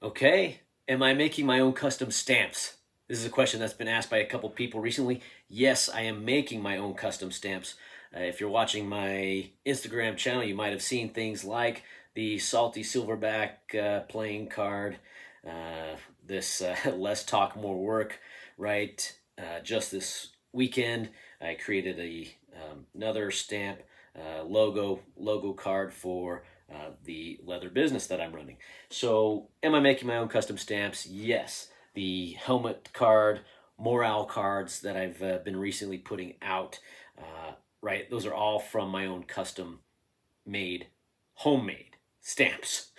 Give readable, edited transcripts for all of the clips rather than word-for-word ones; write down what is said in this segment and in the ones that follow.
Okay, am I making my own custom stamps? This is a question that's been asked by a couple people recently. Yes, I am making my own custom stamps. If you're watching my Instagram channel, you might have seen things like the Salty Silverback playing card, this Less Talk More Work, right? Just this weekend, I created another stamp logo card for the leather business that I'm running. So, am I making my own custom stamps? Yes. The helmet card, morale cards that I've been recently putting out, right? Those are all from my own custom made, homemade stamps.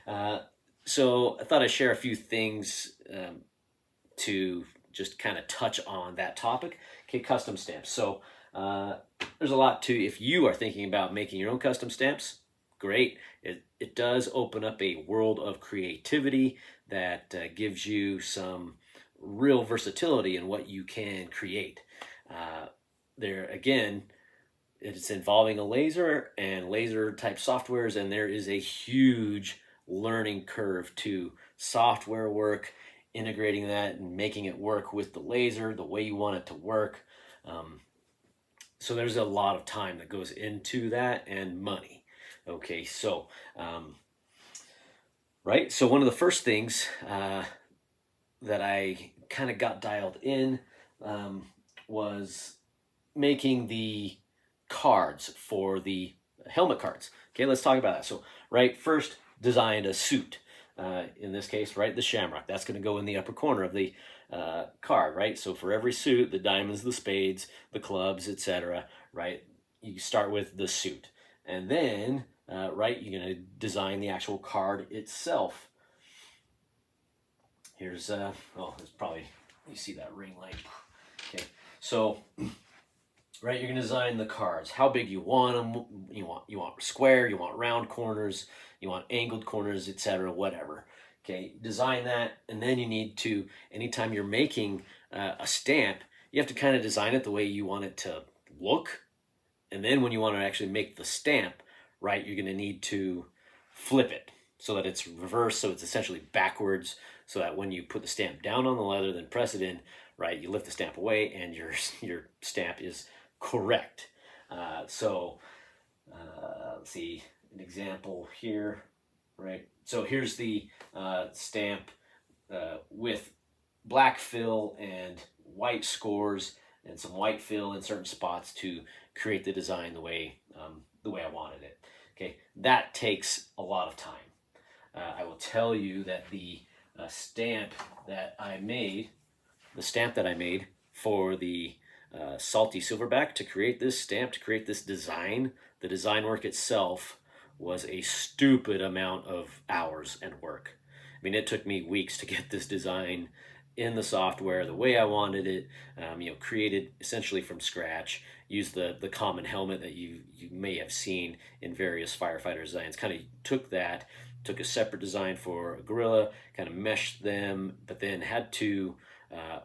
Uh, so, I thought I'd share a few things to just kind of touch on that topic. Okay, custom stamps. So, there's a lot to, if you are thinking about making your own custom stamps, great. It does open up a world of creativity that gives you some real versatility in what you can create. There again, it's involving a laser and laser type softwares, and there is a huge learning curve to software work, integrating that and making it work with the laser the way you want it to work. So there's a lot of time that goes into that and money. Okay, so right, so one of the first things that I kind of got dialed in was making the cards for the helmet cards. Okay, let's talk about that. So, right, first designed a suit. In this case, right, the shamrock. That's going to go in the upper corner of the card, right? So for every suit, the diamonds, the spades, the clubs, etc., right? You start with the suit. And then, right, you're going to design the actual card itself. Here's, oh, there's probably, you see that ring light. Okay, so right, you're gonna design the cards. How big you want them? You want square, you want round corners, you want angled corners, etc. Whatever. Okay, design that, and then you need to. Anytime you're making a stamp, you have to kind of design it the way you want it to look, and then when you want to actually make the stamp, right, you're gonna need to flip it so that it's reversed, so it's essentially backwards, so that when you put the stamp down on the leather, then press it in, right, you lift the stamp away, and your stamp is correct. Let's see an example here, right? So here's the stamp with black fill and white scores and some white fill in certain spots to create the design the way I wanted it. Okay, that takes a lot of time. I will tell you that the stamp that I made, for the Salty Silverback, to create this stamp, to create this design, the design work itself was a stupid amount of hours and work. I mean, it took me weeks to get this design in the software the way I wanted it, created essentially from scratch. Used the common helmet that you may have seen in various firefighter designs. Kind of took a separate design for a gorilla, kind of meshed them, but then had to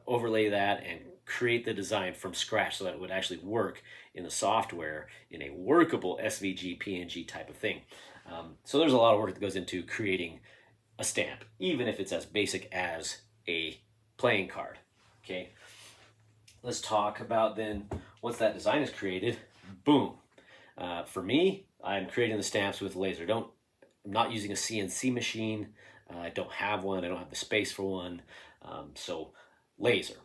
overlay that and create the design from scratch so that it would actually work in the software in a workable SVG, PNG type of thing. So there's a lot of work that goes into creating a stamp, even if it's as basic as a playing card. Okay, let's talk about then once that design is created, boom. For me, I'm creating the stamps with laser. I'm not using a CNC machine. I don't have one. I don't have the space for one. So laser.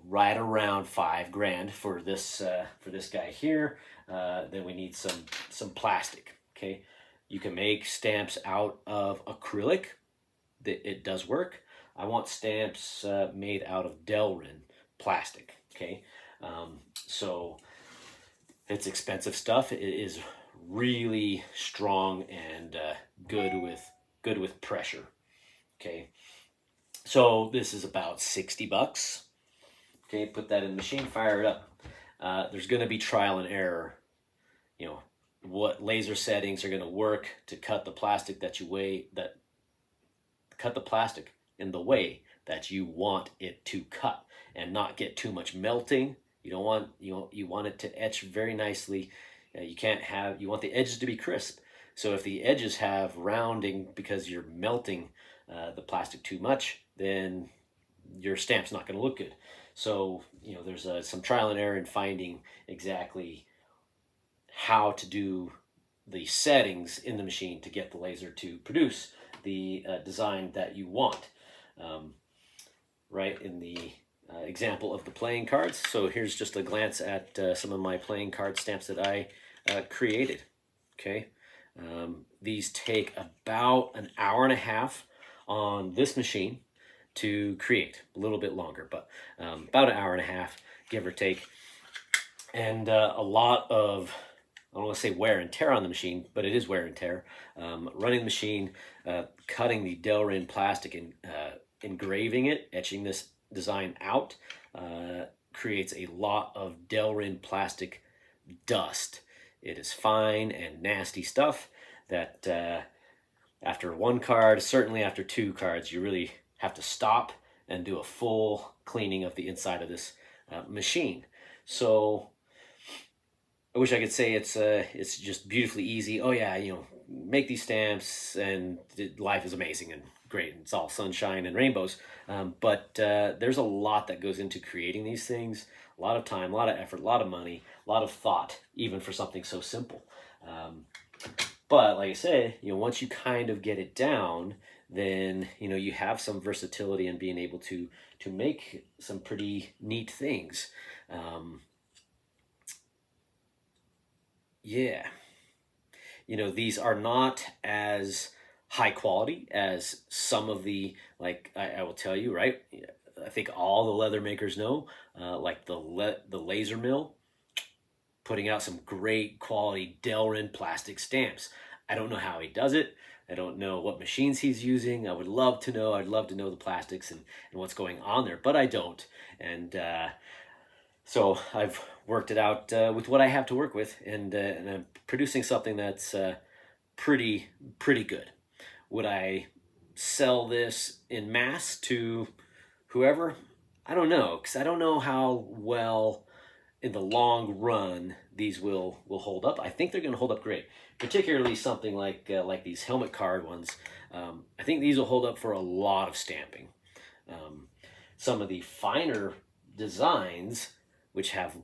Right around $5,000 for this guy here. Then we need some plastic. Okay, you can make stamps out of acrylic. It does work. I want stamps made out of Delrin plastic. Okay, so it's expensive stuff. It is really strong and good with pressure. Okay, so this is about $60. Okay, put that in the machine, fire it up. There's going to be trial and error. What laser settings are going to work to cut the plastic cut the plastic in the way that you want it to cut, and not get too much melting. You want it to etch very nicely. You want the edges to be crisp. So if the edges have rounding because you're melting the plastic too much, then your stamp's not going to look good. So, there's some trial and error in finding exactly how to do the settings in the machine to get the laser to produce the design that you want. Right in the example of the playing cards. So here's just a glance at some of my playing card stamps that I created. Okay, these take about an hour and a half on this machine to create. A little bit longer, but about an hour and a half, give or take. And a lot of, I don't want to say wear and tear on the machine, but it is wear and tear. Running the machine, cutting the Delrin plastic and engraving it, etching this design out, creates a lot of Delrin plastic dust. It is fine and nasty stuff that after one card, certainly after two cards, you really have to stop and do a full cleaning of the inside of this machine. So I wish I could say it's just beautifully easy. Oh yeah, make these stamps and life is amazing and great. It's all sunshine and rainbows. But there's a lot that goes into creating these things. A lot of time, a lot of effort, a lot of money, a lot of thought, even for something so simple. But like I said, once you kind of get it down, then you have some versatility in being able to make some pretty neat things. Yeah, these are not as high quality as some of the, like I will tell you, right? I think all the leather makers know, like the Laser Mill, putting out some great quality Delrin plastic stamps. I don't know how he does it. I don't know what machines he's using. I would love to know. I'd love to know the plastics and what's going on there, but I don't. And so I've worked it out with what I have to work with, and I'm producing something that's pretty good. Would I sell this in mass to whoever? I don't know, because I don't know how well in the long run these will hold up. I think they're going to hold up great, particularly something like these helmet card ones. I think these will hold up for a lot of stamping. Some of the finer designs, which have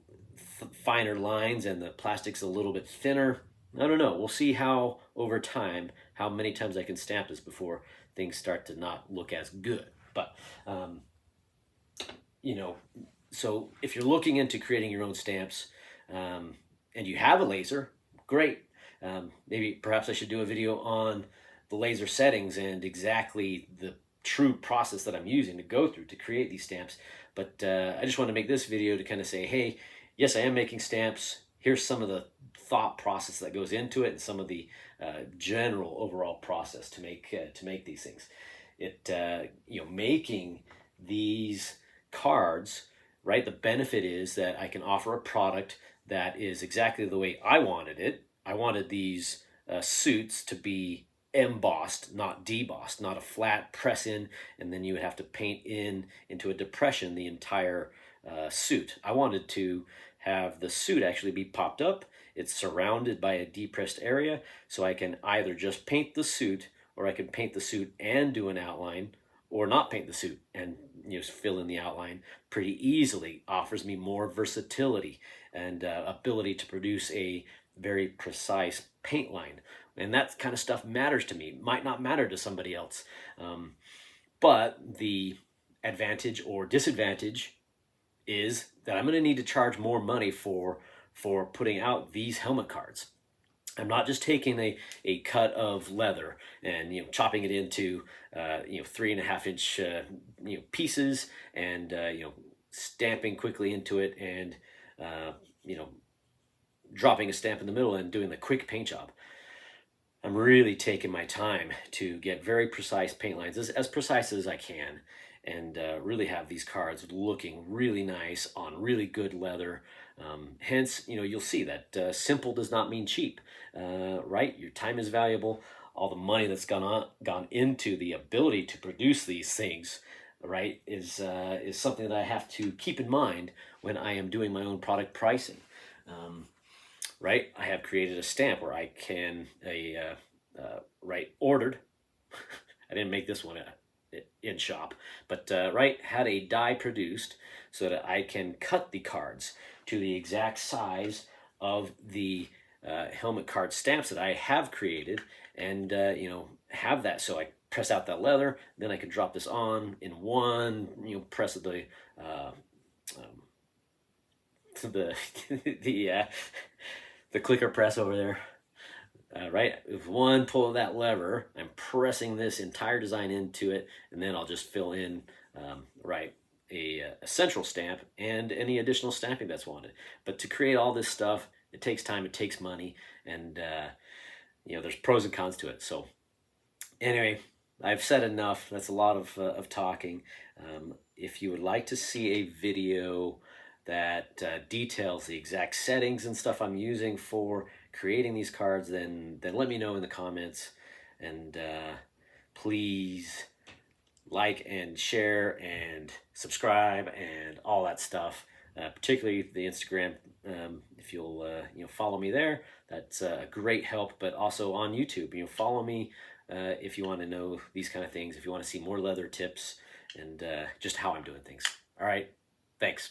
finer lines and the plastic's a little bit thinner, I don't know. We'll see how over time, how many times I can stamp this before things start to not look as good. But so if you're looking into creating your own stamps, and you have a laser, great. Maybe perhaps I should do a video on the laser settings and exactly the true process that I'm using to go through to create these stamps. But I just want to make this video to kind of say, hey, yes, I am making stamps. Here's some of the thought process that goes into it and some of the general overall process to make these things. Making these cards, right? The benefit is that I can offer a product that is exactly the way I wanted it. I wanted these suits to be embossed, not debossed, not a flat press in, and then you would have to paint into a depression the entire suit. I wanted to have the suit actually be popped up. It's surrounded by a depressed area, so I can either just paint the suit, or I can paint the suit and do an outline, or not paint the suit and fill in the outline pretty easily. Offers me more versatility and ability to produce a very precise paint line. And that kind of stuff matters to me. Might not matter to somebody else. But the advantage or disadvantage is that I'm going to need to charge more money for putting out these helmet cards. I'm not just taking a cut of leather and chopping it into 3.5 inch pieces and stamping quickly into it and dropping a stamp in the middle and doing the quick paint job. I'm really taking my time to get very precise paint lines, as precise as I can, and really have these cards looking really nice on really good leather. Hence, you'll see that simple does not mean cheap, right? Your time is valuable. All the money that's gone into the ability to produce these things, right, is something that I have to keep in mind when I am doing my own product pricing. right? I have created a stamp where I can ordered. I didn't make this one in shop, but right, had a die produced so that I can cut the cards to the exact size of the helmet card stamps that I have created, and have that. So I press out that leather, then I can drop this on in one press of uh, um, the the clicker press over there. Right, with one pull of that lever, I'm pressing this entire design into it, and then I'll just fill in a central stamp and any additional stamping that's wanted. But to create all this stuff, it takes time, it takes money, and there's pros and cons to it. So anyway, I've said enough. That's a lot of talking. If you would like to see a video that details the exact settings and stuff I'm using for creating these cards, then let me know in the comments. And please like and share and subscribe and all that stuff. Particularly the Instagram. If you'll follow me there, that's a great help. But also on YouTube, follow me if you want to know these kind of things. If you want to see more leather tips and just how I'm doing things. All right, thanks.